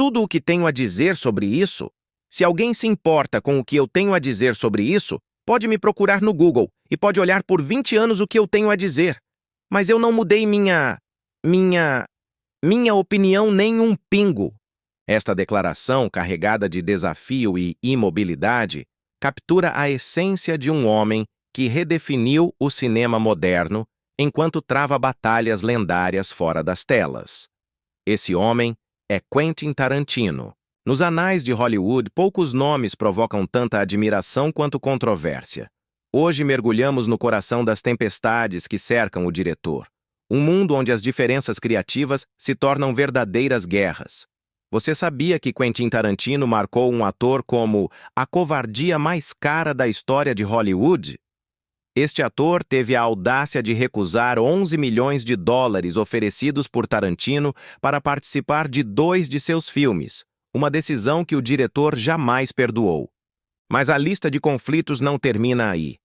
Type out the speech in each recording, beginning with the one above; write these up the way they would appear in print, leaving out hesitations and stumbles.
tudo o que tenho a dizer sobre isso? Se alguém se importa com o que eu tenho a dizer sobre isso, pode me procurar no Google e pode olhar por 20 anos o que eu tenho a dizer. Mas eu não mudei minha opinião nem um pingo. Esta declaração, carregada de desafio e imobilidade, captura a essência de um homem que redefiniu o cinema moderno enquanto trava batalhas lendárias fora das telas. Esse homem é Quentin Tarantino. Nos anais de Hollywood, poucos nomes provocam tanta admiração quanto controvérsia. Hoje mergulhamos no coração das tempestades que cercam o diretor. Um mundo onde as diferenças criativas se tornam verdadeiras guerras. Você sabia que Quentin Tarantino marcou um ator como a covardia mais cara da história de Hollywood? Este ator teve a audácia de recusar 11 milhões de dólares oferecidos por Tarantino para participar de 2 de seus filmes, uma decisão que o diretor jamais perdoou. Mas a lista de conflitos não termina aí.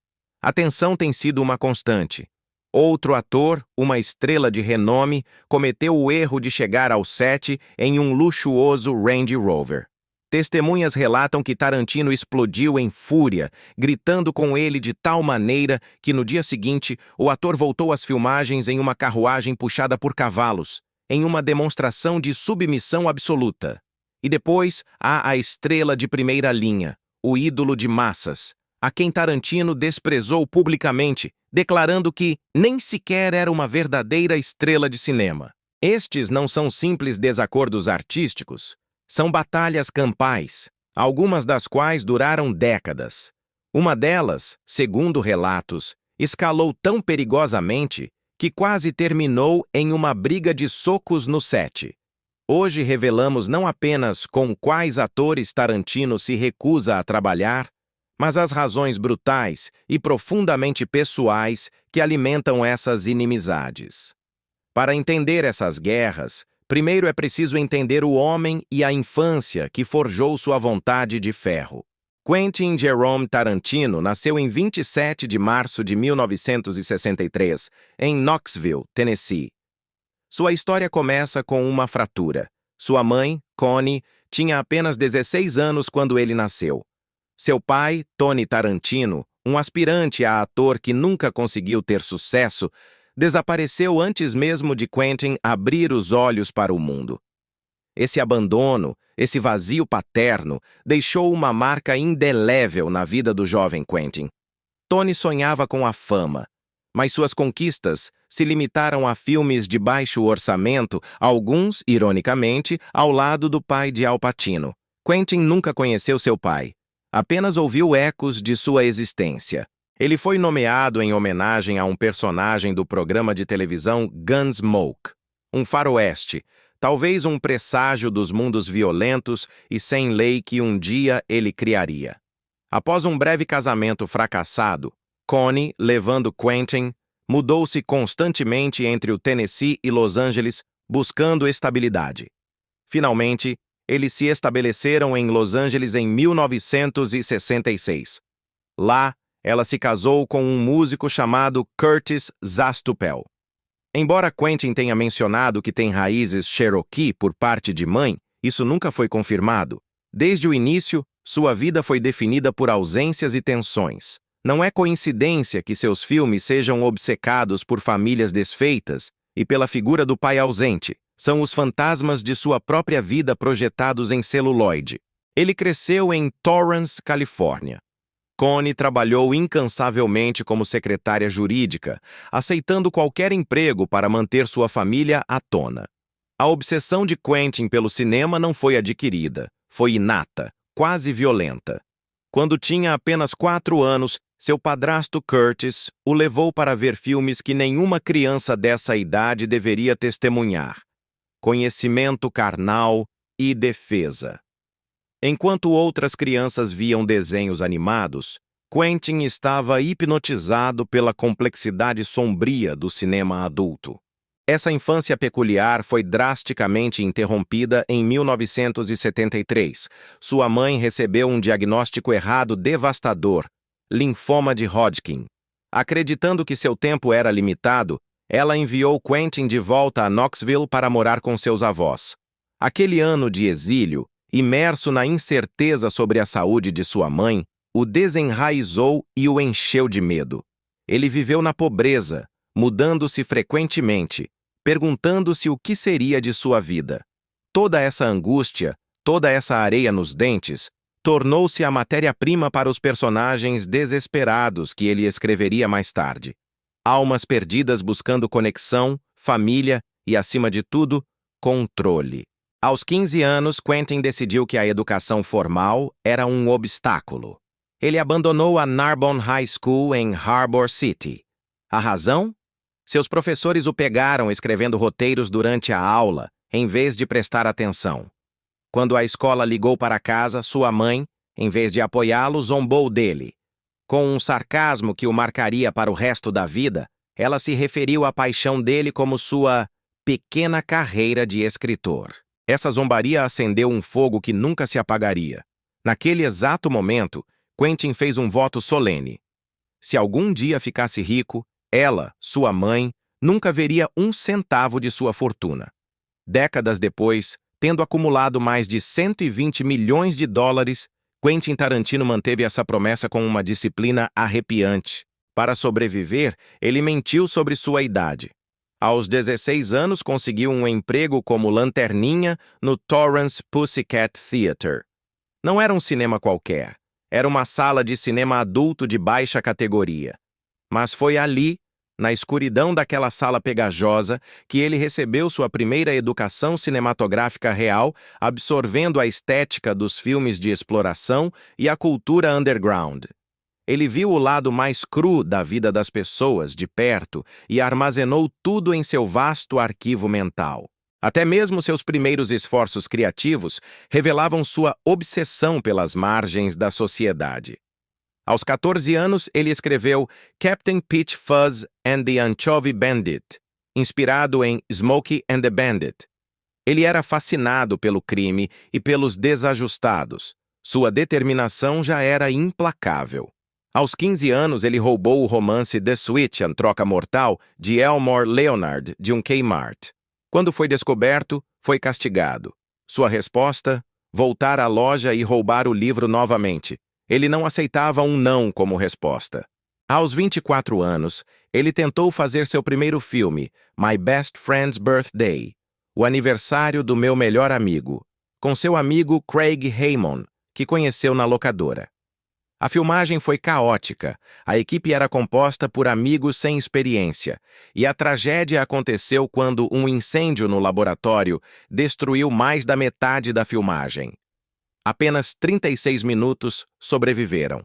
A tensão tem sido uma constante. Outro ator, uma estrela de renome, cometeu o erro de chegar ao set em um luxuoso Range Rover. Testemunhas relatam que Tarantino explodiu em fúria, gritando com ele de tal maneira que no dia seguinte o ator voltou às filmagens em uma carruagem puxada por cavalos, em uma demonstração de submissão absoluta. E depois há a estrela de primeira linha, o ídolo de massas, a quem Tarantino desprezou publicamente, declarando que nem sequer era uma verdadeira estrela de cinema. Estes não são simples desacordos artísticos, são batalhas campais, algumas das quais duraram décadas. Uma delas, segundo relatos, escalou tão perigosamente que quase terminou em uma briga de socos no set. Hoje revelamos não apenas com quais atores Tarantino se recusa a trabalhar, mas as razões brutais e profundamente pessoais que alimentam essas inimizades. Para entender essas guerras, primeiro é preciso entender o homem e a infância que forjou sua vontade de ferro. Quentin Jerome Tarantino nasceu em 27 de março de 1963, em Knoxville, Tennessee. Sua história começa com uma fratura. Sua mãe, Connie, tinha apenas 16 anos quando ele nasceu. Seu pai, Tony Tarantino, um aspirante a ator que nunca conseguiu ter sucesso, desapareceu antes mesmo de Quentin abrir os olhos para o mundo. Esse abandono, esse vazio paterno, deixou uma marca indelével na vida do jovem Quentin. Tony sonhava com a fama, mas suas conquistas se limitaram a filmes de baixo orçamento, alguns, ironicamente, ao lado do pai de Al Pacino. Quentin nunca conheceu seu pai. Apenas ouviu ecos de sua existência. Ele foi nomeado em homenagem a um personagem do programa de televisão Gunsmoke, um faroeste, talvez um presságio dos mundos violentos e sem lei que um dia ele criaria. Após um breve casamento fracassado, Connie, levando Quentin, mudou-se constantemente entre o Tennessee e Los Angeles, buscando estabilidade. Finalmente, eles se estabeleceram em Los Angeles em 1966. Lá, ela se casou com um músico chamado Curtis Zastupel. Embora Quentin tenha mencionado que tem raízes Cherokee por parte de mãe, isso nunca foi confirmado. Desde o início, sua vida foi definida por ausências e tensões. Não é coincidência que seus filmes sejam obcecados por famílias desfeitas e pela figura do pai ausente. São os fantasmas de sua própria vida projetados em celuloide. Ele cresceu em Torrance, Califórnia. Connie trabalhou incansavelmente como secretária jurídica, aceitando qualquer emprego para manter sua família à tona. A obsessão de Quentin pelo cinema não foi adquirida, foi inata, quase violenta. Quando tinha apenas 4 anos, seu padrasto Curtis o levou para ver filmes que nenhuma criança dessa idade deveria testemunhar: Conhecimento Carnal e Defesa. Enquanto outras crianças viam desenhos animados, Quentin estava hipnotizado pela complexidade sombria do cinema adulto. Essa infância peculiar foi drasticamente interrompida em 1973. Sua mãe recebeu um diagnóstico errado devastador: linfoma de Hodgkin. Acreditando que seu tempo era limitado, ela enviou Quentin de volta a Knoxville para morar com seus avós. Aquele ano de exílio, imerso na incerteza sobre a saúde de sua mãe, o desenraizou e o encheu de medo. Ele viveu na pobreza, mudando-se frequentemente, perguntando-se o que seria de sua vida. Toda essa angústia, toda essa areia nos dentes, tornou-se a matéria-prima para os personagens desesperados que ele escreveria mais tarde. Almas perdidas buscando conexão, família e, acima de tudo, controle. Aos 15 anos, Quentin decidiu que a educação formal era um obstáculo. Ele abandonou a Narbonne High School em Harbor City. A razão? Seus professores o pegaram escrevendo roteiros durante a aula, em vez de prestar atenção. Quando a escola ligou para casa, sua mãe, em vez de apoiá-lo, zombou dele. Com um sarcasmo que o marcaria para o resto da vida, ela se referiu à paixão dele como sua pequena carreira de escritor. Essa zombaria acendeu um fogo que nunca se apagaria. Naquele exato momento, Quentin fez um voto solene. Se algum dia ficasse rico, ela, sua mãe, nunca veria um centavo de sua fortuna. Décadas depois, tendo acumulado mais de 120 milhões de dólares, Quentin Tarantino manteve essa promessa com uma disciplina arrepiante. Para sobreviver, ele mentiu sobre sua idade. Aos 16 anos, conseguiu um emprego como lanterninha no Torrance Pussycat Theatre. Não era um cinema qualquer. Era uma sala de cinema adulto de baixa categoria. Mas foi ali, na escuridão daquela sala pegajosa, que ele recebeu sua primeira educação cinematográfica real, absorvendo a estética dos filmes de exploração e a cultura underground. Ele viu o lado mais cru da vida das pessoas de perto e armazenou tudo em seu vasto arquivo mental. Até mesmo seus primeiros esforços criativos revelavam sua obsessão pelas margens da sociedade. Aos 14 anos, ele escreveu Captain Peach Fuzz and the Anchovy Bandit, inspirado em Smokey and the Bandit. Ele era fascinado pelo crime e pelos desajustados. Sua determinação já era implacável. Aos 15 anos, ele roubou o romance The Switch and Troca Mortal de Elmore Leonard de um Kmart. Quando foi descoberto, foi castigado. Sua resposta? Voltar à loja e roubar o livro novamente. Ele não aceitava um não como resposta. Aos 24 anos, ele tentou fazer seu primeiro filme, My Best Friend's Birthday, o aniversário do meu melhor amigo, com seu amigo Craig Raymond, que conheceu na locadora. A filmagem foi caótica, a equipe era composta por amigos sem experiência, e a tragédia aconteceu quando um incêndio no laboratório destruiu mais da metade da filmagem. Apenas 36 minutos sobreviveram.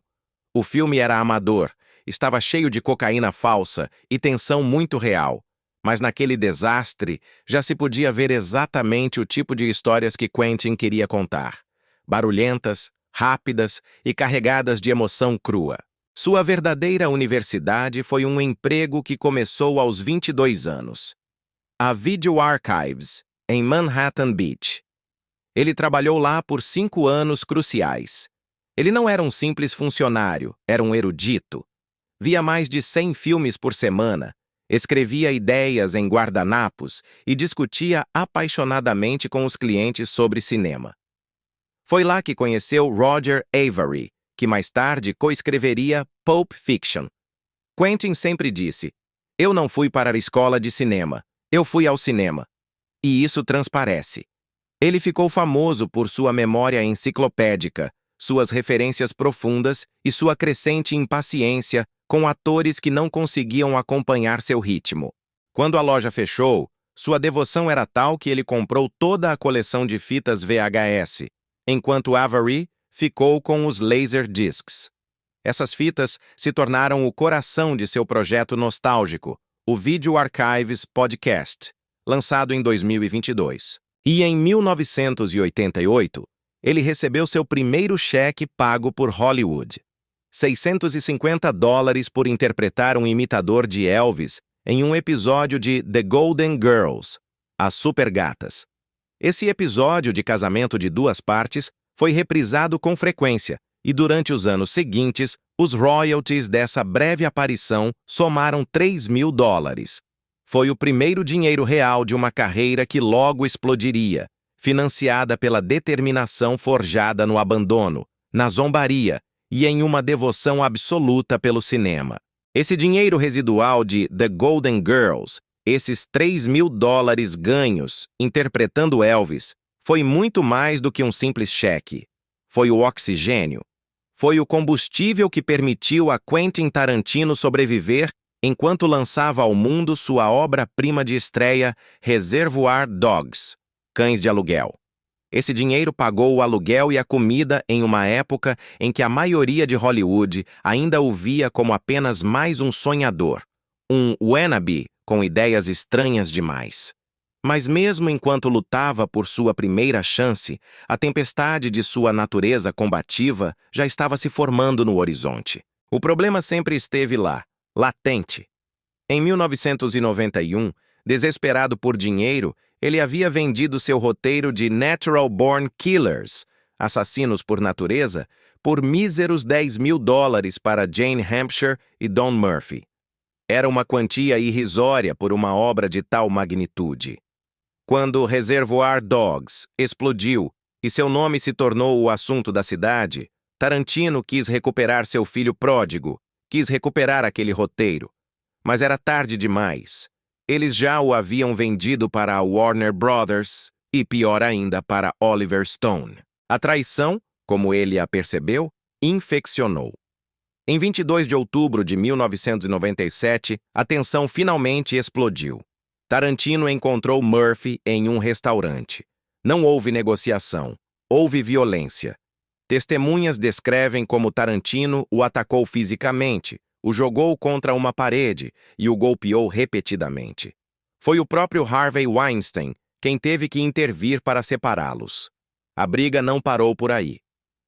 O filme era amador, estava cheio de cocaína falsa e tensão muito real, mas naquele desastre já se podia ver exatamente o tipo de histórias que Quentin queria contar. Barulhentas, rápidas e carregadas de emoção crua. Sua verdadeira universidade foi um emprego que começou aos 22 anos. A Video Archives, em Manhattan Beach. Ele trabalhou lá por 5 anos cruciais. Ele não era um simples funcionário, era um erudito. Via mais de 100 filmes por semana, escrevia ideias em guardanapos e discutia apaixonadamente com os clientes sobre cinema. Foi lá que conheceu Roger Avary, que mais tarde coescreveria Pulp Fiction. Quentin sempre disse, eu não fui para a escola de cinema, eu fui ao cinema. E isso transparece. Ele ficou famoso por sua memória enciclopédica, suas referências profundas e sua crescente impaciência com atores que não conseguiam acompanhar seu ritmo. Quando a loja fechou, sua devoção era tal que ele comprou toda a coleção de fitas VHS, enquanto Avary ficou com os Laserdiscs. Essas fitas se tornaram o coração de seu projeto nostálgico, o Video Archives Podcast, lançado em 2022. E em 1988, ele recebeu seu primeiro cheque pago por Hollywood. $650 por interpretar um imitador de Elvis em um episódio de The Golden Girls, As Supergatas. Esse episódio de casamento de 2 partes foi reprisado com frequência, e durante os anos seguintes, os royalties dessa breve aparição somaram $3.000. Foi o primeiro dinheiro real de uma carreira que logo explodiria, financiada pela determinação forjada no abandono, na zombaria e em uma devoção absoluta pelo cinema. Esse dinheiro residual de The Golden Girls, esses $3.000 ganhos interpretando Elvis, foi muito mais do que um simples cheque. Foi o oxigênio. Foi o combustível que permitiu a Quentin Tarantino sobreviver enquanto lançava ao mundo sua obra-prima de estreia, Reservoir Dogs, Cães de Aluguel. Esse dinheiro pagou o aluguel e a comida em uma época em que a maioria de Hollywood ainda o via como apenas mais um sonhador, um wannabe com ideias estranhas demais. Mas mesmo enquanto lutava por sua primeira chance, a tempestade de sua natureza combativa já estava se formando no horizonte. O problema sempre esteve lá, latente. Em 1991, desesperado por dinheiro, ele havia vendido seu roteiro de Natural Born Killers, Assassinos por Natureza, por míseros $10.000 para Jane Hampshire e Don Murphy. Era uma quantia irrisória por uma obra de tal magnitude. Quando Reservoir Dogs explodiu e seu nome se tornou o assunto da cidade, Tarantino quis recuperar seu filho pródigo, quis recuperar aquele roteiro. Mas era tarde demais. Eles já o haviam vendido para a Warner Brothers e, pior ainda, para Oliver Stone. A traição, como ele a percebeu, infeccionou. Em 22 de outubro de 1997, a tensão finalmente explodiu. Tarantino encontrou Murphy em um restaurante. Não houve negociação, houve violência. Testemunhas descrevem como Tarantino o atacou fisicamente, o jogou contra uma parede e o golpeou repetidamente. Foi o próprio Harvey Weinstein quem teve que intervir para separá-los. A briga não parou por aí.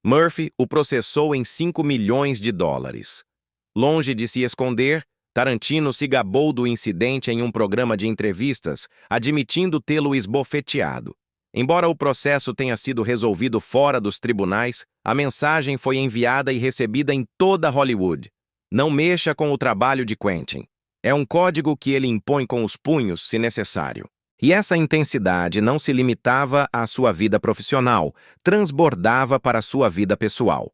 Murphy o processou em $5 milhões. Longe de se esconder, Tarantino se gabou do incidente em um programa de entrevistas, admitindo tê-lo esbofeteado. Embora o processo tenha sido resolvido fora dos tribunais, a mensagem foi enviada e recebida em toda Hollywood. Não mexa com o trabalho de Quentin. É um código que ele impõe com os punhos, se necessário. E essa intensidade não se limitava à sua vida profissional, transbordava para sua vida pessoal.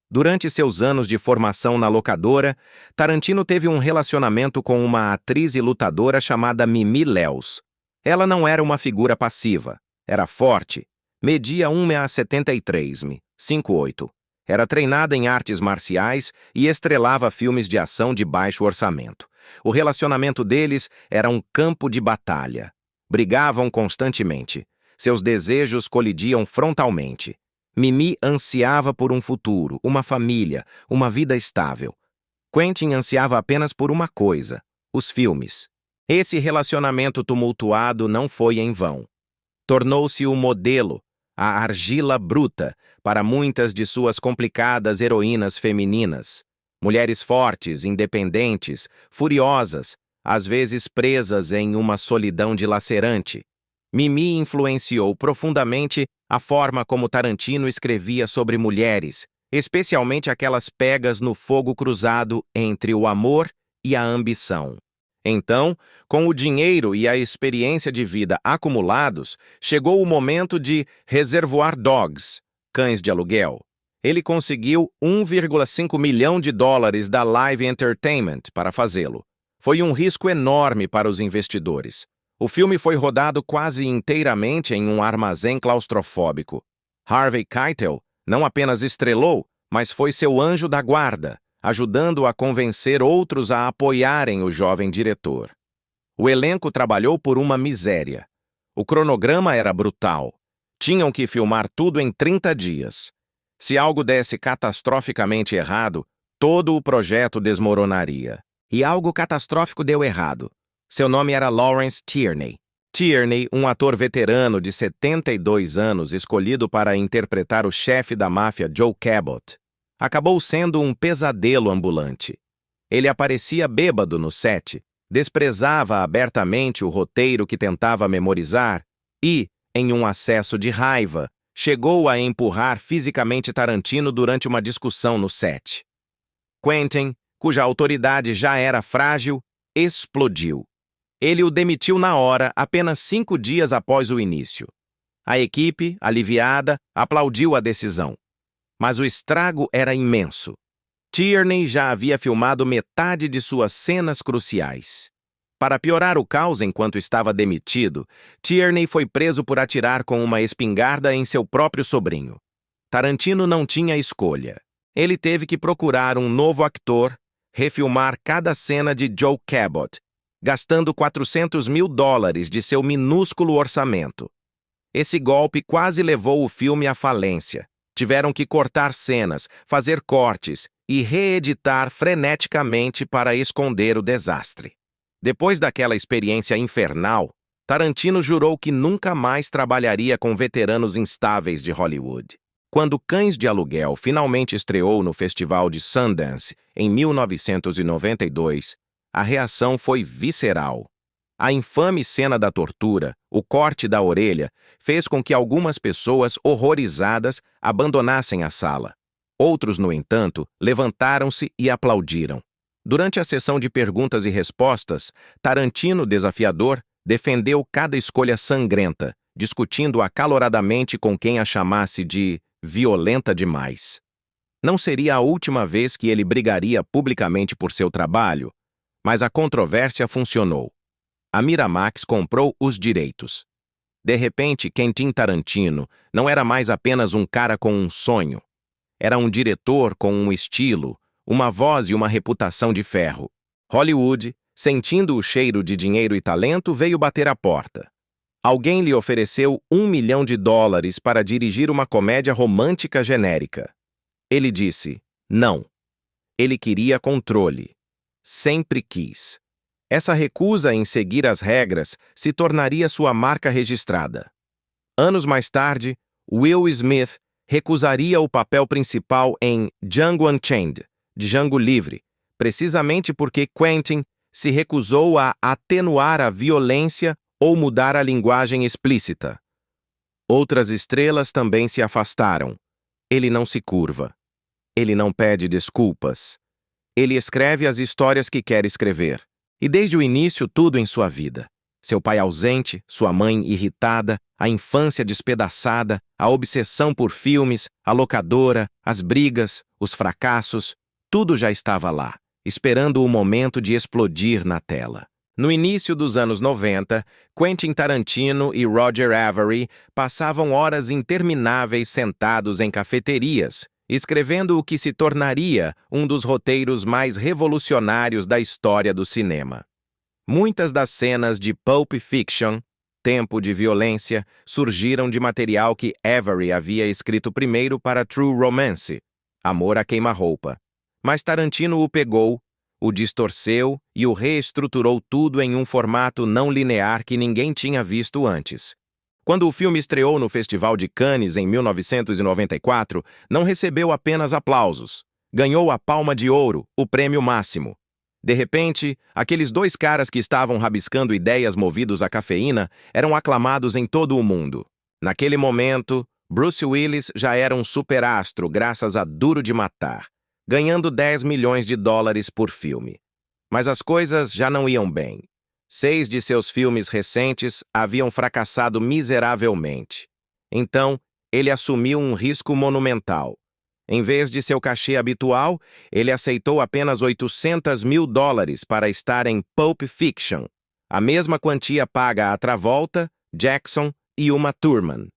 Durante seus anos de formação na locadora, Tarantino teve um relacionamento com uma atriz e lutadora chamada Mimi Leos. Ela não era uma figura passiva. Era forte. Media 1,73 m, 5'8". Era treinada em artes marciais e estrelava filmes de ação de baixo orçamento. O relacionamento deles era um campo de batalha. Brigavam constantemente. Seus desejos colidiam frontalmente. Mimi ansiava por um futuro, uma família, uma vida estável. Quentin ansiava apenas por uma coisa: os filmes. Esse relacionamento tumultuado não foi em vão. Tornou-se o modelo, a argila bruta, para muitas de suas complicadas heroínas femininas. Mulheres fortes, independentes, furiosas, às vezes presas em uma solidão dilacerante. Mimi influenciou profundamente a forma como Tarantino escrevia sobre mulheres, especialmente aquelas pegas no fogo cruzado entre o amor e a ambição. Então, com o dinheiro e a experiência de vida acumulados, chegou o momento de Reservoir Dogs, Cães de Aluguel. Ele conseguiu $1,5 milhão da Live Entertainment para fazê-lo. Foi um risco enorme para os investidores. O filme foi rodado quase inteiramente em um armazém claustrofóbico. Harvey Keitel não apenas estrelou, mas foi seu anjo da guarda, ajudando a convencer outros a apoiarem o jovem diretor. O elenco trabalhou por uma miséria. O cronograma era brutal. Tinham que filmar tudo em 30 dias. Se algo desse catastroficamente errado, todo o projeto desmoronaria. E algo catastrófico deu errado. Seu nome era Lawrence Tierney. Tierney, um ator veterano de 72 anos escolhido para interpretar o chefe da máfia Joe Cabot, acabou sendo um pesadelo ambulante. Ele aparecia bêbado no set, desprezava abertamente o roteiro que tentava memorizar e, em um acesso de raiva, chegou a empurrar fisicamente Tarantino durante uma discussão no set. Quentin, cuja autoridade já era frágil, explodiu. Ele o demitiu na hora, apenas 5 dias após o início. A equipe, aliviada, aplaudiu a decisão. Mas o estrago era imenso. Tierney já havia filmado metade de suas cenas cruciais. Para piorar o caos enquanto estava demitido, Tierney foi preso por atirar com uma espingarda em seu próprio sobrinho. Tarantino não tinha escolha. Ele teve que procurar um novo ator, refilmar cada cena de Joe Cabot, gastando $400 mil de seu minúsculo orçamento. Esse golpe quase levou o filme à falência. Tiveram que cortar cenas, fazer cortes e reeditar freneticamente para esconder o desastre. Depois daquela experiência infernal, Tarantino jurou que nunca mais trabalharia com veteranos instáveis de Hollywood. Quando Cães de Aluguel finalmente estreou no Festival de Sundance em 1992, a reação foi visceral. A infame cena da tortura, o corte da orelha, fez com que algumas pessoas horrorizadas abandonassem a sala. Outros, no entanto, levantaram-se e aplaudiram. Durante a sessão de perguntas e respostas, Tarantino, desafiador, defendeu cada escolha sangrenta, discutindo acaloradamente com quem a chamasse de violenta demais. Não seria a última vez que ele brigaria publicamente por seu trabalho, mas a controvérsia funcionou. A Miramax comprou os direitos. De repente, Quentin Tarantino não era mais apenas um cara com um sonho. Era um diretor com um estilo, uma voz e uma reputação de ferro. Hollywood, sentindo o cheiro de dinheiro e talento, veio bater à porta. Alguém lhe ofereceu $1 milhão para dirigir uma comédia romântica genérica. Ele disse não. Ele queria controle. Sempre quis. Essa recusa em seguir as regras se tornaria sua marca registrada. Anos mais tarde, Will Smith recusaria o papel principal em Django Unchained, Django Livre, precisamente porque Quentin se recusou a atenuar a violência ou mudar a linguagem explícita. Outras estrelas também se afastaram. Ele não se curva. Ele não pede desculpas. Ele escreve as histórias que quer escrever. E desde o início, tudo em sua vida. Seu pai ausente, sua mãe irritada, a infância despedaçada, a obsessão por filmes, a locadora, as brigas, os fracassos, tudo já estava lá, esperando o momento de explodir na tela. No início dos anos 90, Quentin Tarantino e Roger Avary passavam horas intermináveis sentados em cafeterias, escrevendo o que se tornaria um dos roteiros mais revolucionários da história do cinema. Muitas das cenas de Pulp Fiction, Tempo de Violência, surgiram de material que Avary havia escrito primeiro para True Romance, Amor a Queima-Roupa. Mas Tarantino o pegou, o distorceu e o reestruturou tudo em um formato não linear que ninguém tinha visto antes. Quando o filme estreou no Festival de Cannes em 1994, não recebeu apenas aplausos. Ganhou a Palma de Ouro, o prêmio máximo. De repente, aqueles dois caras que estavam rabiscando ideias movidos à cafeína eram aclamados em todo o mundo. Naquele momento, Bruce Willis já era um superastro graças a Duro de Matar, ganhando $10 milhões por filme. Mas as coisas já não iam bem. 6 de seus filmes recentes haviam fracassado miseravelmente. Então, ele assumiu um risco monumental. Em vez de seu cachê habitual, ele aceitou apenas $800 mil para estar em Pulp Fiction, a mesma quantia paga a Travolta, Jackson e Uma Thurman.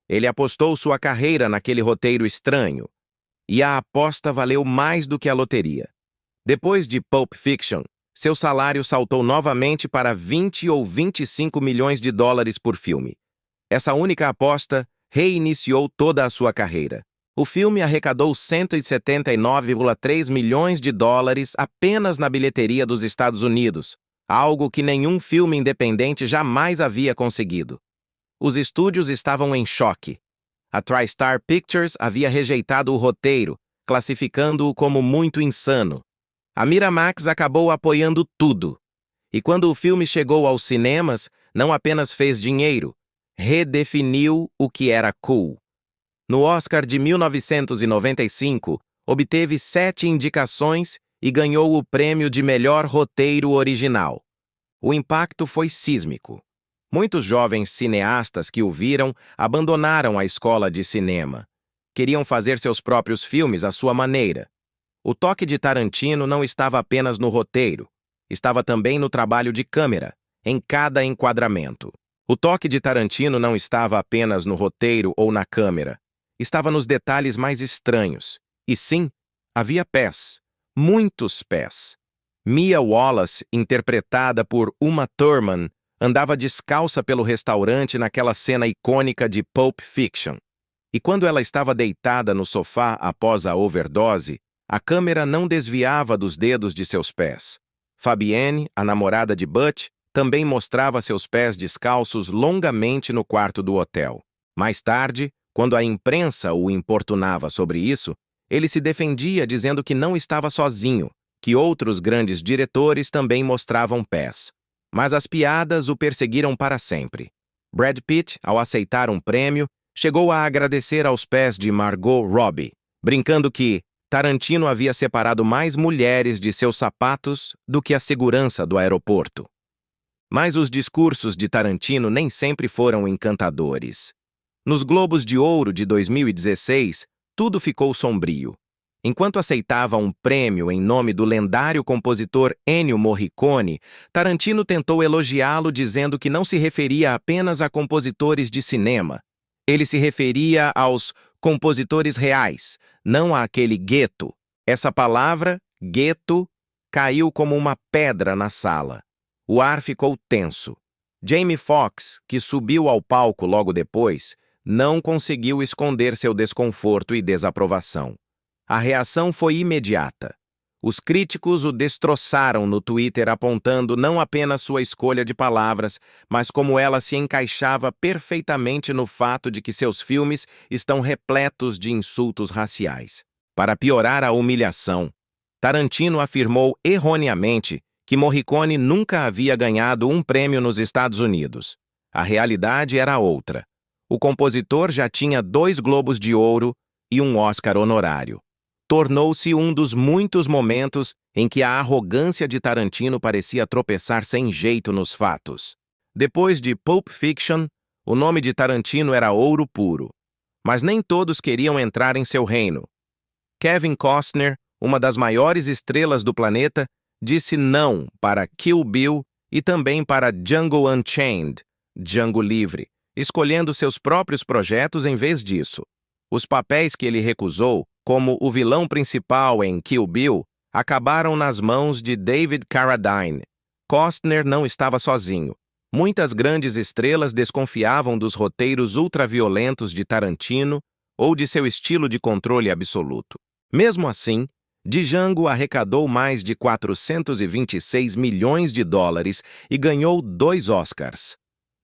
Ele apostou sua carreira naquele roteiro estranho, e a aposta valeu mais do que a loteria. Depois de Pulp Fiction, seu salário saltou novamente para $20 ou $25 milhões por filme. Essa única aposta reiniciou toda a sua carreira. O filme arrecadou $179,3 milhões apenas na bilheteria dos Estados Unidos, algo que nenhum filme independente jamais havia conseguido. Os estúdios estavam em choque. A TriStar Pictures havia rejeitado o roteiro, classificando-o como muito insano. A Miramax acabou apoiando tudo. E quando o filme chegou aos cinemas, não apenas fez dinheiro, redefiniu o que era cool. No Oscar de 1995, obteve 7 indicações e ganhou o prêmio de melhor roteiro original. O impacto foi sísmico. Muitos jovens cineastas que o viram abandonaram a escola de cinema. Queriam fazer seus próprios filmes à sua maneira. O toque de Tarantino não estava apenas no roteiro, estava também no trabalho de câmera, em cada enquadramento. O toque de Tarantino não estava apenas no roteiro ou na câmera, estava nos detalhes mais estranhos. E sim, havia pés, muitos pés. Mia Wallace, interpretada por Uma Thurman, andava descalça pelo restaurante naquela cena icônica de Pulp Fiction. E quando ela estava deitada no sofá após a overdose, a câmera não desviava dos dedos de seus pés. Fabienne, a namorada de Butch, também mostrava seus pés descalços longamente no quarto do hotel. Mais tarde, quando a imprensa o importunava sobre isso, ele se defendia dizendo que não estava sozinho, que outros grandes diretores também mostravam pés. Mas as piadas o perseguiram para sempre. Brad Pitt, ao aceitar um prêmio, chegou a agradecer aos pés de Margot Robbie, brincando que Tarantino havia separado mais mulheres de seus sapatos do que a segurança do aeroporto. Mas os discursos de Tarantino nem sempre foram encantadores. Nos Globos de Ouro de 2016, tudo ficou sombrio. Enquanto aceitava um prêmio em nome do lendário compositor Ennio Morricone, Tarantino tentou elogiá-lo dizendo que não se referia apenas a compositores de cinema. Ele se referia aos compositores reais, não àquele gueto. Essa palavra, gueto, caiu como uma pedra na sala. O ar ficou tenso. Jamie Foxx, que subiu ao palco logo depois, não conseguiu esconder seu desconforto e desaprovação. A reação foi imediata. Os críticos o destroçaram no Twitter apontando não apenas sua escolha de palavras, mas como ela se encaixava perfeitamente no fato de que seus filmes estão repletos de insultos raciais. Para piorar a humilhação, Tarantino afirmou erroneamente que Morricone nunca havia ganhado um prêmio nos Estados Unidos. A realidade era outra. O compositor já tinha 2 Globos de Ouro e um Oscar honorário. Tornou-se um dos muitos momentos em que a arrogância de Tarantino parecia tropeçar sem jeito nos fatos. Depois de Pulp Fiction, o nome de Tarantino era ouro puro. Mas nem todos queriam entrar em seu reino. Kevin Costner, uma das maiores estrelas do planeta, disse não para Kill Bill e também para Django Unchained, Django Livre, escolhendo seus próprios projetos em vez disso. Os papéis que ele recusou, como o vilão principal em Kill Bill, acabaram nas mãos de David Carradine. Costner não estava sozinho. Muitas grandes estrelas desconfiavam dos roteiros ultraviolentos de Tarantino ou de seu estilo de controle absoluto. Mesmo assim, Django arrecadou mais de 426 milhões de dólares e ganhou 2 Oscars.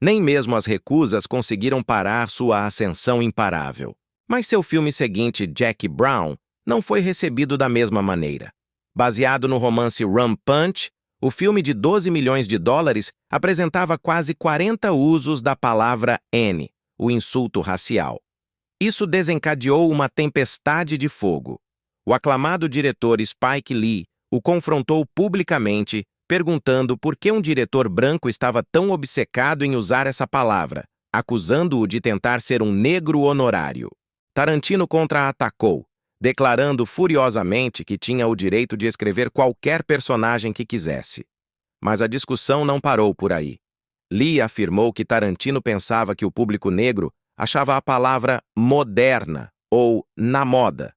Nem mesmo as recusas conseguiram parar sua ascensão imparável. Mas seu filme seguinte, Jackie Brown, não foi recebido da mesma maneira. Baseado no romance Rum Punch, o filme de 12 milhões de dólares apresentava quase 40 usos da palavra N, o insulto racial. Isso desencadeou uma tempestade de fogo. O aclamado diretor Spike Lee o confrontou publicamente, perguntando por que um diretor branco estava tão obcecado em usar essa palavra, acusando-o de tentar ser um negro honorário. Tarantino contra-atacou, declarando furiosamente que tinha o direito de escrever qualquer personagem que quisesse. Mas a discussão não parou por aí. Lee afirmou que Tarantino pensava que o público negro achava a palavra moderna ou na moda,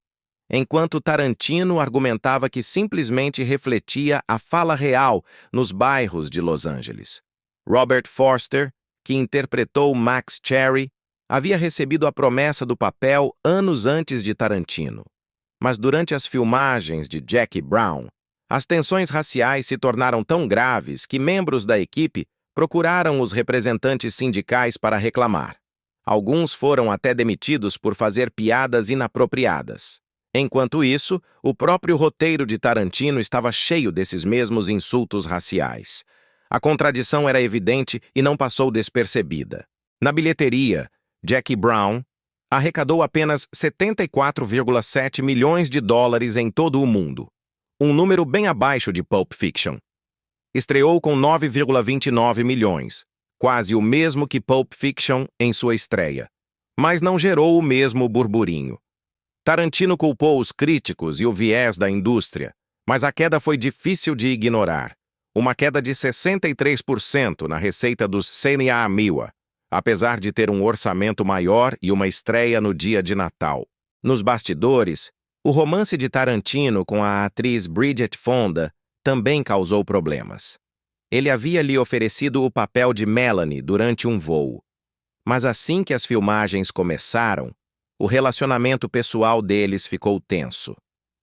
enquanto Tarantino argumentava que simplesmente refletia a fala real nos bairros de Los Angeles. Robert Forster, que interpretou Max Cherry, havia recebido a promessa do papel anos antes de Tarantino. Mas durante as filmagens de Jackie Brown, as tensões raciais se tornaram tão graves que membros da equipe procuraram os representantes sindicais para reclamar. Alguns foram até demitidos por fazer piadas inapropriadas. Enquanto isso, o próprio roteiro de Tarantino estava cheio desses mesmos insultos raciais. A contradição era evidente e não passou despercebida. Na bilheteria, Jackie Brown arrecadou apenas 74,7 milhões de dólares em todo o mundo, um número bem abaixo de Pulp Fiction. Estreou com 9,29 milhões, quase o mesmo que Pulp Fiction em sua estreia, mas não gerou o mesmo burburinho. Tarantino culpou os críticos e o viés da indústria, mas a queda foi difícil de ignorar. Uma queda de 63% na receita dos CNA Miwa, apesar de ter um orçamento maior e uma estreia no dia de Natal. Nos bastidores, o romance de Tarantino com a atriz Bridget Fonda também causou problemas. Ele havia lhe oferecido o papel de Melanie durante um voo. Mas assim que as filmagens começaram, o relacionamento pessoal deles ficou tenso.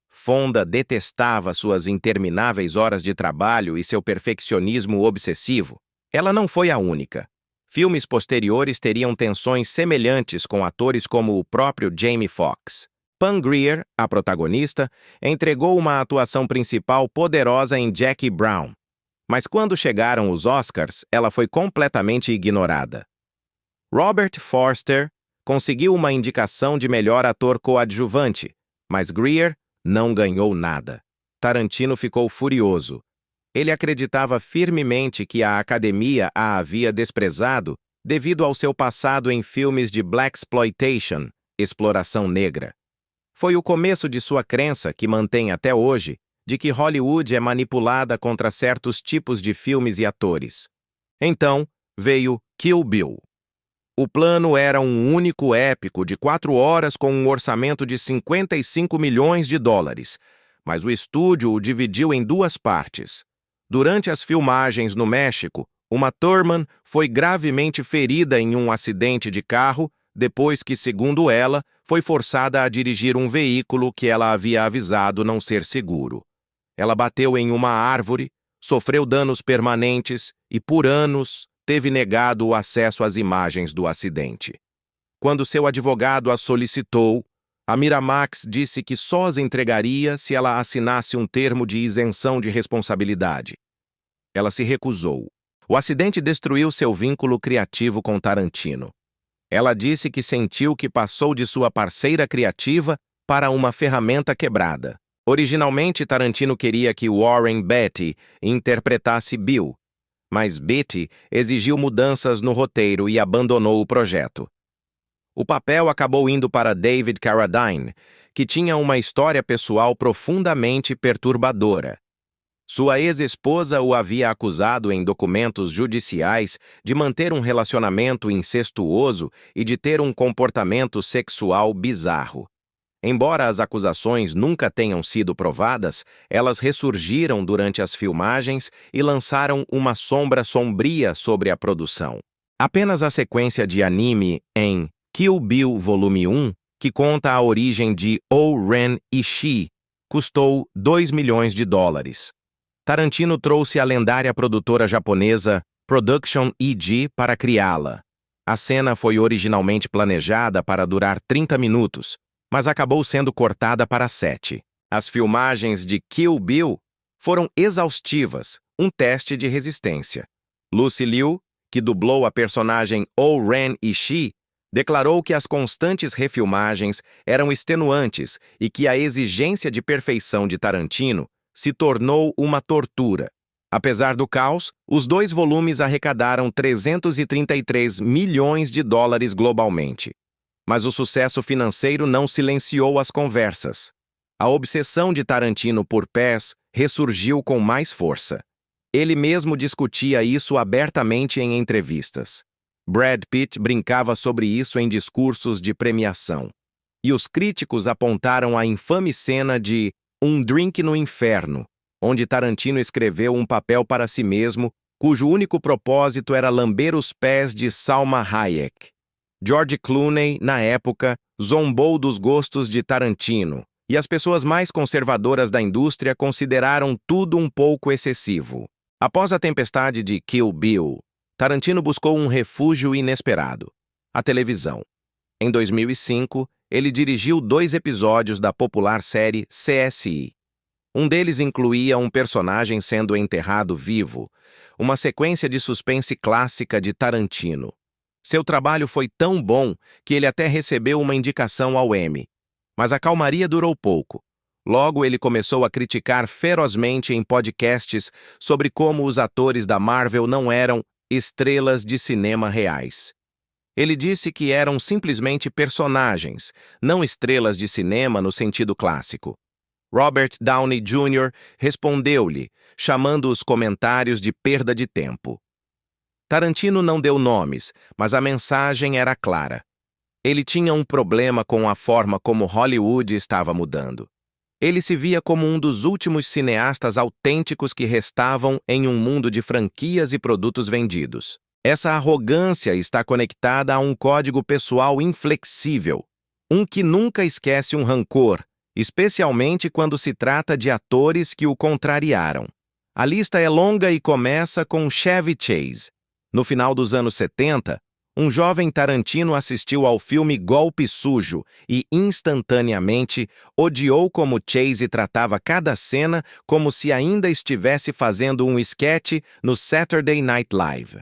Fonda detestava suas intermináveis horas de trabalho e seu perfeccionismo obsessivo. Ela não foi a única. Filmes posteriores teriam tensões semelhantes com atores como o próprio Jamie Foxx. Pam Grier, a protagonista, entregou uma atuação principal poderosa em Jackie Brown. Mas quando chegaram os Oscars, ela foi completamente ignorada. Robert Forster conseguiu uma indicação de melhor ator coadjuvante, mas Grier não ganhou nada. Tarantino ficou furioso. Ele acreditava firmemente que a academia a havia desprezado devido ao seu passado em filmes de blaxploitation, exploração negra. Foi o começo de sua crença, que mantém até hoje, de que Hollywood é manipulada contra certos tipos de filmes e atores. Então, veio Kill Bill. O plano era um único épico de 4 horas com um orçamento de 55 milhões de dólares, mas o estúdio o dividiu em 2 partes. Durante as filmagens no México, Uma Thurman foi gravemente ferida em um acidente de carro depois que, segundo ela, foi forçada a dirigir um veículo que ela havia avisado não ser seguro. Ela bateu em uma árvore, sofreu danos permanentes e, por anos, teve negado o acesso às imagens do acidente. Quando seu advogado a solicitou, a Miramax disse que só as entregaria se ela assinasse um termo de isenção de responsabilidade. Ela se recusou. O acidente destruiu seu vínculo criativo com Tarantino. Ela disse que sentiu que passou de sua parceira criativa para uma ferramenta quebrada. Originalmente, Tarantino queria que Warren Beatty interpretasse Bill, mas Beatty exigiu mudanças no roteiro e abandonou o projeto. O papel acabou indo para David Carradine, que tinha uma história pessoal profundamente perturbadora. Sua ex-esposa o havia acusado em documentos judiciais de manter um relacionamento incestuoso e de ter um comportamento sexual bizarro. Embora as acusações nunca tenham sido provadas, elas ressurgiram durante as filmagens e lançaram uma sombra sombria sobre a produção. Apenas a sequência de anime em Kill Bill Volume 1, que conta a origem de O-Ren Ishii, custou 2 milhões de dólares. Tarantino trouxe a lendária produtora japonesa Production EG para criá-la. A cena foi originalmente planejada para durar 30 minutos, mas acabou sendo cortada para 7. As filmagens de Kill Bill foram exaustivas, um teste de resistência. Lucy Liu, que dublou a personagem O-Ren Ishii, declarou que as constantes refilmagens eram extenuantes e que a exigência de perfeição de Tarantino se tornou uma tortura. Apesar do caos, os 2 volumes arrecadaram 333 milhões de dólares globalmente. Mas o sucesso financeiro não silenciou as conversas. A obsessão de Tarantino por pés ressurgiu com mais força. Ele mesmo discutia isso abertamente em entrevistas. Brad Pitt brincava sobre isso em discursos de premiação. E os críticos apontaram a infame cena de Um Drink no Inferno, onde Tarantino escreveu um papel para si mesmo, cujo único propósito era lamber os pés de Salma Hayek. George Clooney, na época, zombou dos gostos de Tarantino, e as pessoas mais conservadoras da indústria consideraram tudo um pouco excessivo. Após a tempestade de Kill Bill, Tarantino buscou um refúgio inesperado: a televisão. Em 2005, ele dirigiu 2 episódios da popular série CSI. Um deles incluía um personagem sendo enterrado vivo, uma sequência de suspense clássica de Tarantino. Seu trabalho foi tão bom que ele até recebeu uma indicação ao Emmy. Mas a calmaria durou pouco. Logo, ele começou a criticar ferozmente em podcasts sobre como os atores da Marvel não eram estrelas de cinema reais. Ele disse que eram simplesmente personagens, não estrelas de cinema no sentido clássico. Robert Downey Jr. respondeu-lhe, chamando os comentários de perda de tempo. Tarantino não deu nomes, mas a mensagem era clara. Ele tinha um problema com a forma como Hollywood estava mudando. Ele se via como um dos últimos cineastas autênticos que restavam em um mundo de franquias e produtos vendidos. Essa arrogância está conectada a um código pessoal inflexível, um que nunca esquece um rancor, especialmente quando se trata de atores que o contrariaram. A lista é longa e começa com Chevy Chase. No final dos anos 70, um jovem Tarantino assistiu ao filme Golpe Sujo e, instantaneamente, odiou como Chase tratava cada cena como se ainda estivesse fazendo um esquete no Saturday Night Live.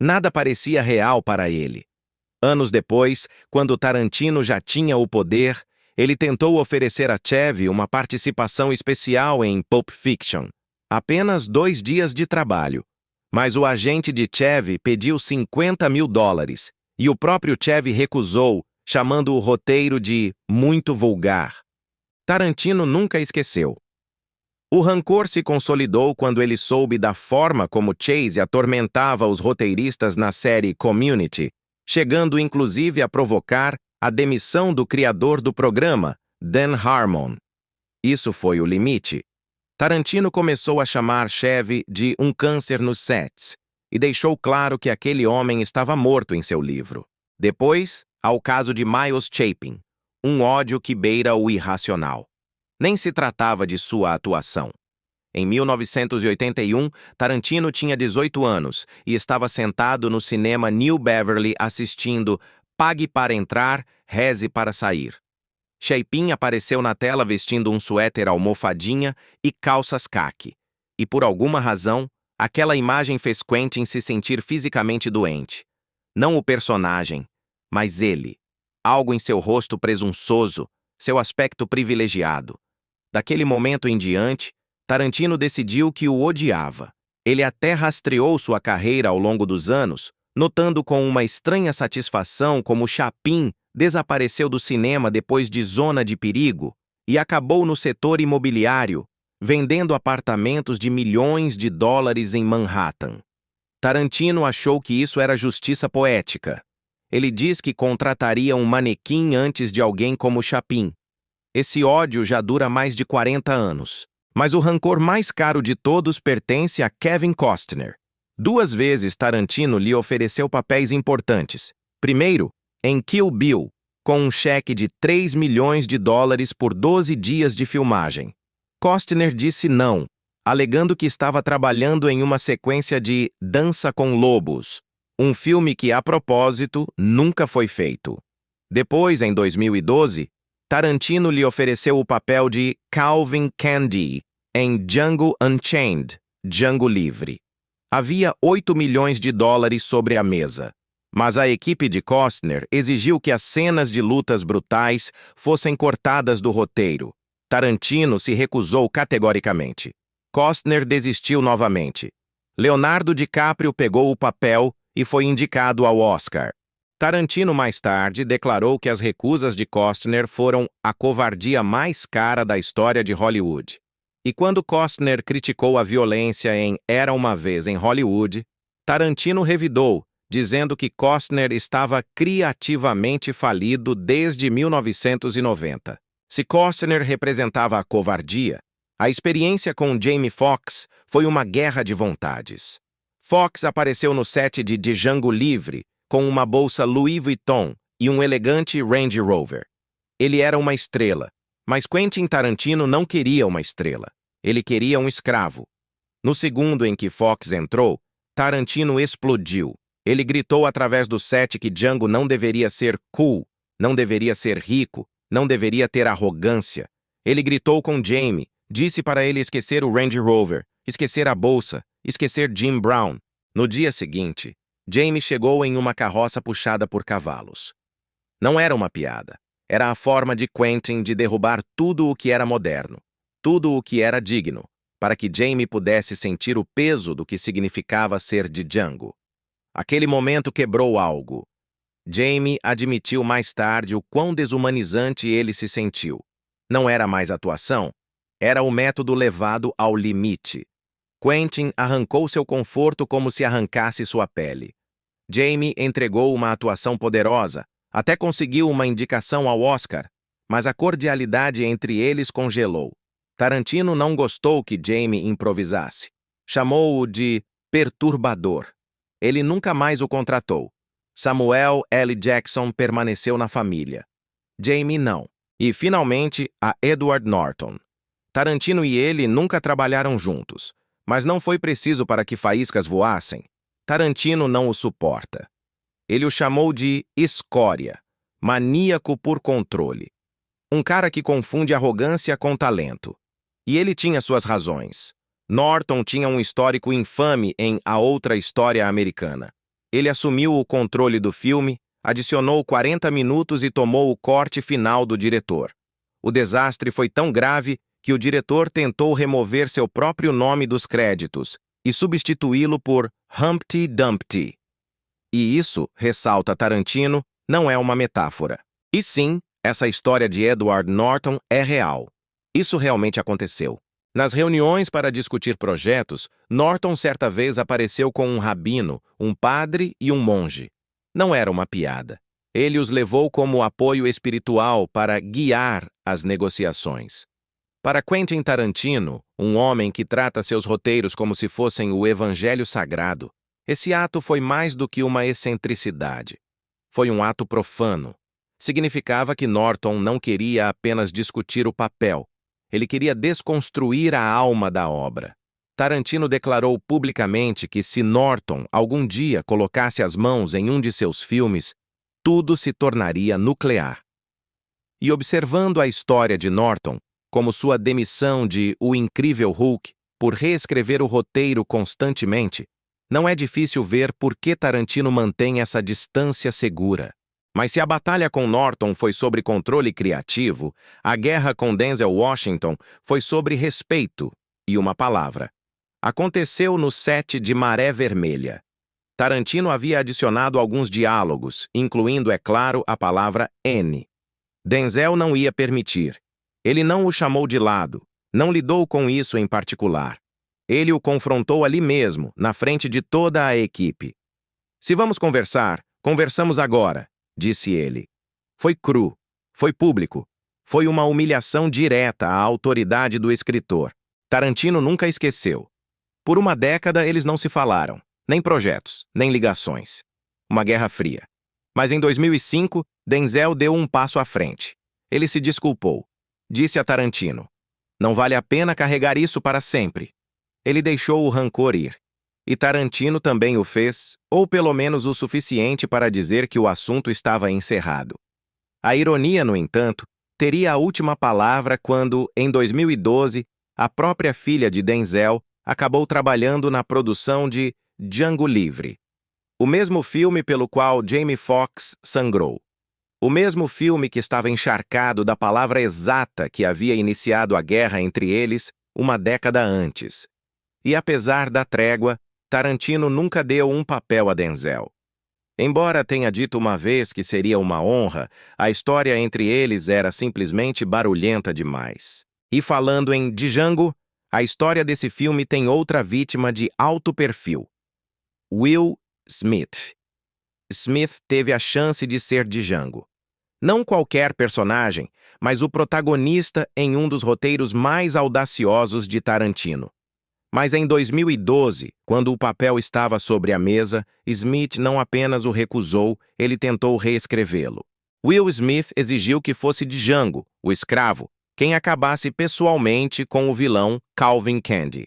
Nada parecia real para ele. Anos depois, quando Tarantino já tinha o poder, ele tentou oferecer a Chevy uma participação especial em Pulp Fiction. Apenas 2 dias de trabalho. Mas o agente de Chevy pediu $50 mil e o próprio Chevy recusou, chamando o roteiro de muito vulgar. Tarantino nunca esqueceu. O rancor se consolidou quando ele soube da forma como Chase atormentava os roteiristas na série Community, chegando inclusive a provocar a demissão do criador do programa, Dan Harmon. Isso foi o limite. Tarantino começou a chamar Chevy de um câncer nos sets e deixou claro que aquele homem estava morto em seu livro. Depois, há o caso de Miles Chapin, um ódio que beira o irracional. Nem se tratava de sua atuação. Em 1981, Tarantino tinha 18 anos e estava sentado no cinema New Beverly assistindo Pague para Entrar, Reze para Sair. Chapin apareceu na tela vestindo um suéter almofadinha e calças caqui. E por alguma razão, aquela imagem fez Quentin se sentir fisicamente doente. Não o personagem, mas ele. Algo em seu rosto presunçoso, seu aspecto privilegiado. Daquele momento em diante, Tarantino decidiu que o odiava. Ele até rastreou sua carreira ao longo dos anos, notando com uma estranha satisfação como Chapin desapareceu do cinema depois de Zona de Perigo e acabou no setor imobiliário, vendendo apartamentos de milhões de dólares em Manhattan. Tarantino achou que isso era justiça poética. Ele diz que contrataria um manequim antes de alguém como Chapin. Esse ódio já dura mais de 40 anos. Mas o rancor mais caro de todos pertence a Kevin Costner. 2 vezes Tarantino lhe ofereceu papéis importantes. Primeiro, em Kill Bill, com um cheque de $3 milhões por 12 dias de filmagem. Costner disse não, alegando que estava trabalhando em uma sequência de Dança com Lobos, um filme que, a propósito, nunca foi feito. Depois, em 2012, Tarantino lhe ofereceu o papel de Calvin Candie em Django Unchained, Django Livre. Havia $8 milhões sobre a mesa. Mas a equipe de Costner exigiu que as cenas de lutas brutais fossem cortadas do roteiro. Tarantino se recusou categoricamente. Costner desistiu novamente. Leonardo DiCaprio pegou o papel e foi indicado ao Oscar. Tarantino mais tarde declarou que as recusas de Costner foram a covardia mais cara da história de Hollywood. E quando Costner criticou a violência em Era uma Vez em Hollywood, Tarantino revidou, dizendo que Costner estava criativamente falido desde 1990. Se Costner representava a covardia, a experiência com Jamie Foxx foi uma guerra de vontades. Foxx apareceu no set de Django Livre com uma bolsa Louis Vuitton e um elegante Range Rover. Ele era uma estrela, mas Quentin Tarantino não queria uma estrela. Ele queria um escravo. No segundo em que Foxx entrou, Tarantino explodiu. Ele gritou através do set que Django não deveria ser cool, não deveria ser rico, não deveria ter arrogância. Ele gritou com Jamie, disse para ele esquecer o Range Rover, esquecer a bolsa, esquecer Jim Brown. No dia seguinte, Jamie chegou em uma carroça puxada por cavalos. Não era uma piada. Era a forma de Quentin de derrubar tudo o que era moderno, tudo o que era digno. para que Jamie pudesse sentir o peso do que significava ser Django. Aquele momento quebrou algo. Jamie admitiu mais tarde o quão desumanizante ele se sentiu. Não era mais atuação, era o método levado ao limite. Quentin arrancou seu conforto como se arrancasse sua pele. Jamie entregou uma atuação poderosa, até conseguiu uma indicação ao Oscar, mas a cordialidade entre eles congelou. Tarantino não gostou que Jamie improvisasse. Chamou-o de perturbador. Ele nunca mais o contratou. Samuel L. Jackson permaneceu na família. Jamie não. E, finalmente, a Edward Norton. Tarantino e ele nunca trabalharam juntos, mas não foi preciso para que faíscas voassem. Tarantino não o suporta. Ele o chamou de escória, maníaco por controle. Um cara que confunde arrogância com talento. E ele tinha suas razões. Norton tinha um histórico infame em A Outra História Americana. Ele assumiu o controle do filme, adicionou 40 minutos e tomou o corte final do diretor. O desastre foi tão grave que o diretor tentou remover seu próprio nome dos créditos e substituí-lo por Humpty Dumpty. E isso, ressalta Tarantino, não é uma metáfora. E sim, essa história de Edward Norton é real. Isso realmente aconteceu. Nas reuniões para discutir projetos, Norton certa vez apareceu com um rabino, um padre e um monge. Não era uma piada. Ele os levou como apoio espiritual para guiar as negociações. Para Quentin Tarantino, um homem que trata seus roteiros como se fossem o evangelho sagrado, esse ato foi mais do que uma excentricidade. Foi um ato profano. Significava que Norton não queria apenas discutir o papel, ele queria desconstruir a alma da obra. Tarantino declarou publicamente que se Norton algum dia colocasse as mãos em um de seus filmes, tudo se tornaria nuclear. E observando a história de Norton, como sua demissão de O Incrível Hulk por reescrever o roteiro constantemente, não é difícil ver por que Tarantino mantém essa distância segura. Mas se a batalha com Norton foi sobre controle criativo, a guerra com Denzel Washington foi sobre respeito e uma palavra. Aconteceu no set de Maré Vermelha. Tarantino havia adicionado alguns diálogos, incluindo, é claro, a palavra N. Denzel não ia permitir. Ele não o chamou de lado, não lidou com isso em particular. Ele o confrontou ali mesmo, na frente de toda a equipe. Se vamos conversar, conversamos agora, disse ele. Foi cru, foi público, foi uma humilhação direta à autoridade do escritor. Tarantino nunca esqueceu. Por uma década eles não se falaram, nem projetos, nem ligações. Uma guerra fria. Mas em 2005, Denzel deu um passo à frente. Ele se desculpou. Disse a Tarantino: "Não vale a pena carregar isso para sempre." Ele deixou o rancor ir. E Tarantino também o fez, ou pelo menos o suficiente para dizer que o assunto estava encerrado. A ironia, no entanto, teria a última palavra quando, em 2012, a própria filha de Denzel acabou trabalhando na produção de Django Livre, o mesmo filme pelo qual Jamie Foxx sangrou. O mesmo filme que estava encharcado da palavra exata que havia iniciado a guerra entre eles uma década antes. E apesar da trégua, Tarantino nunca deu um papel a Denzel. Embora tenha dito uma vez que seria uma honra, a história entre eles era simplesmente barulhenta demais. E falando em Django, a história desse filme tem outra vítima de alto perfil: Will Smith. Smith teve a chance de ser Django. Não qualquer personagem, mas o protagonista em um dos roteiros mais audaciosos de Tarantino. Mas em 2012, quando o papel estava sobre a mesa, Smith não apenas o recusou, ele tentou reescrevê-lo. Will Smith exigiu que fosse Django, o escravo, quem acabasse pessoalmente com o vilão Calvin Candy.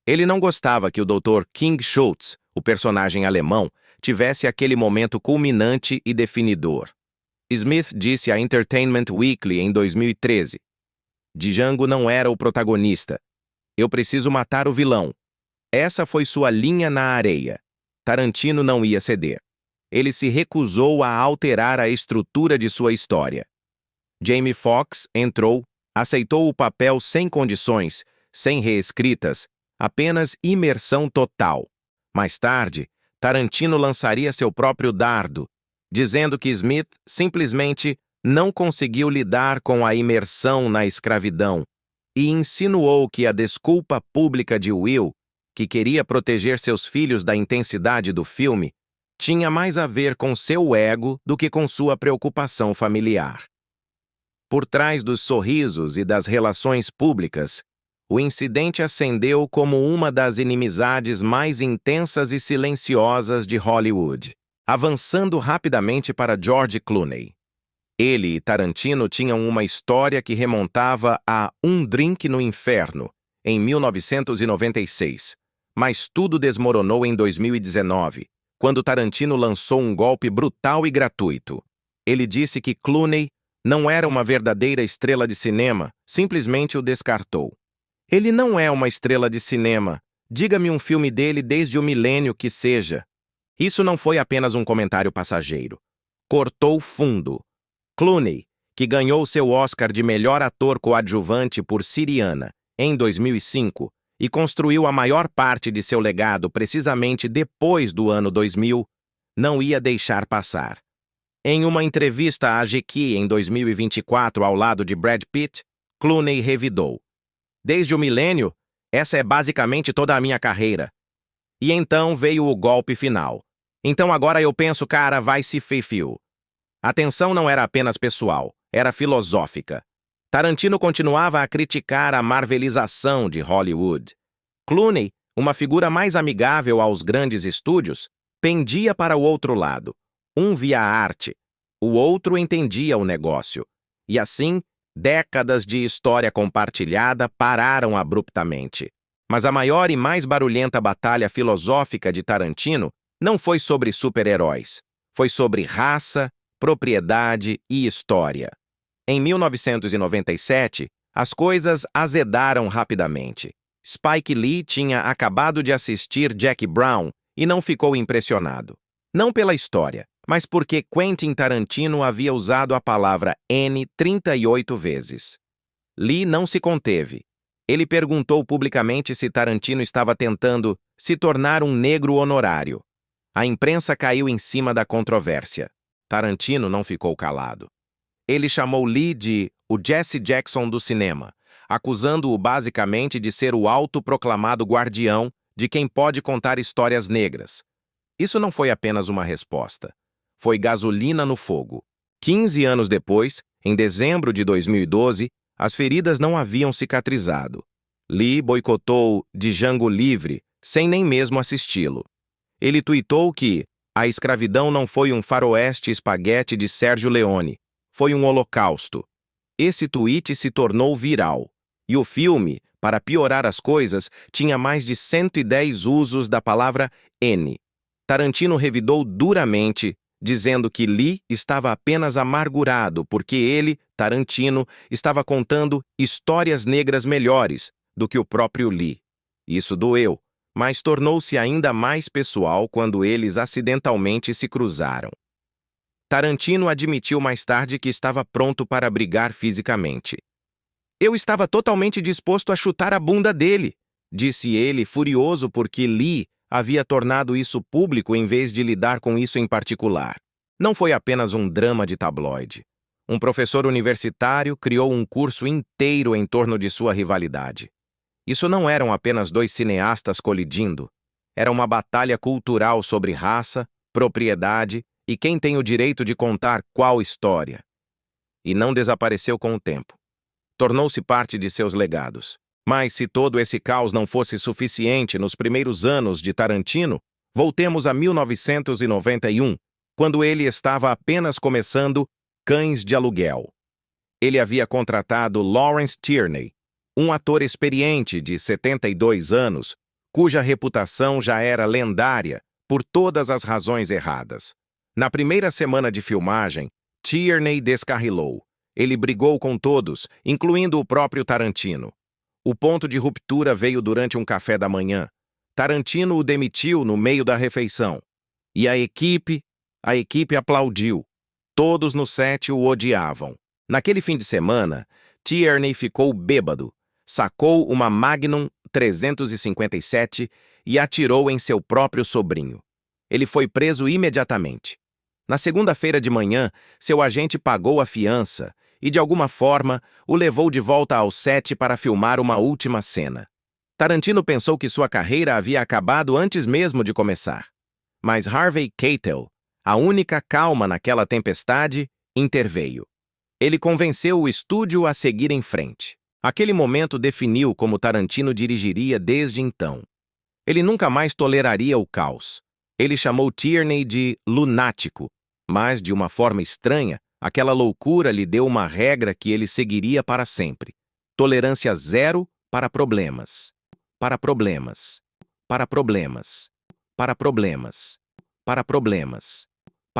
Ele não gostava que o Dr. King Schultz, o personagem alemão, tivesse aquele momento culminante e definidor. Smith disse à Entertainment Weekly em 2013: "Django não era o protagonista. Eu preciso matar o vilão." Essa foi sua linha na areia. Tarantino não ia ceder. Ele se recusou a alterar a estrutura de sua história. Jamie Foxx entrou, aceitou o papel sem condições, sem reescritas, apenas imersão total. Mais tarde, Tarantino lançaria seu próprio dardo, dizendo que Smith simplesmente não conseguiu lidar com a imersão na escravidão e insinuou que a desculpa pública de Will, que queria proteger seus filhos da intensidade do filme, tinha mais a ver com seu ego do que com sua preocupação familiar. Por trás dos sorrisos e das relações públicas, o incidente ascendeu como uma das inimizades mais intensas e silenciosas de Hollywood, avançando rapidamente para George Clooney. Ele e Tarantino tinham uma história que remontava a Um Drink no Inferno, em 1996, mas tudo desmoronou em 2019, quando Tarantino lançou um golpe brutal e gratuito. Ele disse que Clooney não era uma verdadeira estrela de cinema, simplesmente o descartou. Ele não é uma estrela de cinema. Diga-me um filme dele desde o milênio que seja. Isso não foi apenas um comentário passageiro. Cortou fundo. Clooney, que ganhou seu Oscar de melhor ator coadjuvante por Syriana, em 2005, e construiu a maior parte de seu legado precisamente depois do ano 2000, não ia deixar passar. Em uma entrevista à GQ em 2024 ao lado de Brad Pitt, Clooney revidou: "Desde o milênio, essa é basicamente toda a minha carreira." E então veio o golpe final. Então agora eu penso, cara, vai se fio. A tensão não era apenas pessoal, era filosófica. Tarantino continuava a criticar a marvelização de Hollywood. Clooney, uma figura mais amigável aos grandes estúdios, pendia para o outro lado. Um via a arte, o outro entendia o negócio. E assim, décadas de história compartilhada pararam abruptamente. Mas a maior e mais barulhenta batalha filosófica de Tarantino não foi sobre super-heróis. Foi sobre raça, propriedade e história. Em 1997, as coisas azedaram rapidamente. Spike Lee tinha acabado de assistir Jack Brown e não ficou impressionado. Não pela história, mas porque Quentin Tarantino havia usado a palavra N 38 vezes. Lee não se conteve. Ele perguntou publicamente se Tarantino estava tentando se tornar um negro honorário. A imprensa caiu em cima da controvérsia. Tarantino não ficou calado. Ele chamou Lee de o Jesse Jackson do cinema, acusando-o basicamente de ser o autoproclamado guardião de quem pode contar histórias negras. Isso não foi apenas uma resposta. Foi gasolina no fogo. 15 anos depois, em dezembro de 2012, as feridas não haviam cicatrizado. Lee boicotou Django Livre, sem nem mesmo assisti-lo. Ele tuitou que a escravidão não foi um faroeste espaguete de Sérgio Leone, foi um holocausto. Esse tweet se tornou viral. E o filme, para piorar as coisas, tinha mais de 110 usos da palavra N. Tarantino revidou duramente, dizendo que Lee estava apenas amargurado porque ele, Tarantino, estava contando histórias negras melhores do que o próprio Lee. Isso doeu, mas tornou-se ainda mais pessoal quando eles acidentalmente se cruzaram. Tarantino admitiu mais tarde que estava pronto para brigar fisicamente. "Eu estava totalmente disposto a chutar a bunda dele", disse ele, furioso porque Lee havia tornado isso público em vez de lidar com isso em particular. Não foi apenas um drama de tabloide. Um professor universitário criou um curso inteiro em torno de sua rivalidade. Isso não eram apenas dois cineastas colidindo. Era uma batalha cultural sobre raça, propriedade e quem tem o direito de contar qual história. E não desapareceu com o tempo. Tornou-se parte de seus legados. Mas se todo esse caos não fosse suficiente nos primeiros anos de Tarantino, voltemos a 1991, quando ele estava apenas começando Cães de Aluguel. Ele havia contratado Lawrence Tierney, um ator experiente de 72 anos, cuja reputação já era lendária por todas as razões erradas. Na primeira semana de filmagem, Tierney descarrilou. Ele brigou com todos, incluindo o próprio Tarantino. O ponto de ruptura veio durante um café da manhã. Tarantino o demitiu no meio da refeição. E a equipe aplaudiu. Todos no set o odiavam. Naquele fim de semana, Tierney ficou bêbado. sacou uma Magnum 357 e atirou em seu próprio sobrinho. Ele foi preso imediatamente. Na segunda-feira de manhã, seu agente pagou a fiança e, de alguma forma, o levou de volta ao set para filmar uma última cena. Tarantino pensou que sua carreira havia acabado antes mesmo de começar. Mas Harvey Keitel, a única calma naquela tempestade, interveio. Ele convenceu o estúdio a seguir em frente. Aquele momento definiu como Tarantino dirigiria desde então. Ele nunca mais toleraria o caos. Ele chamou Tierney de lunático, mas, de uma forma estranha, aquela loucura lhe deu uma regra que ele seguiria para sempre. Tolerância zero para problemas. Para problemas. Para problemas. Para problemas. Para problemas.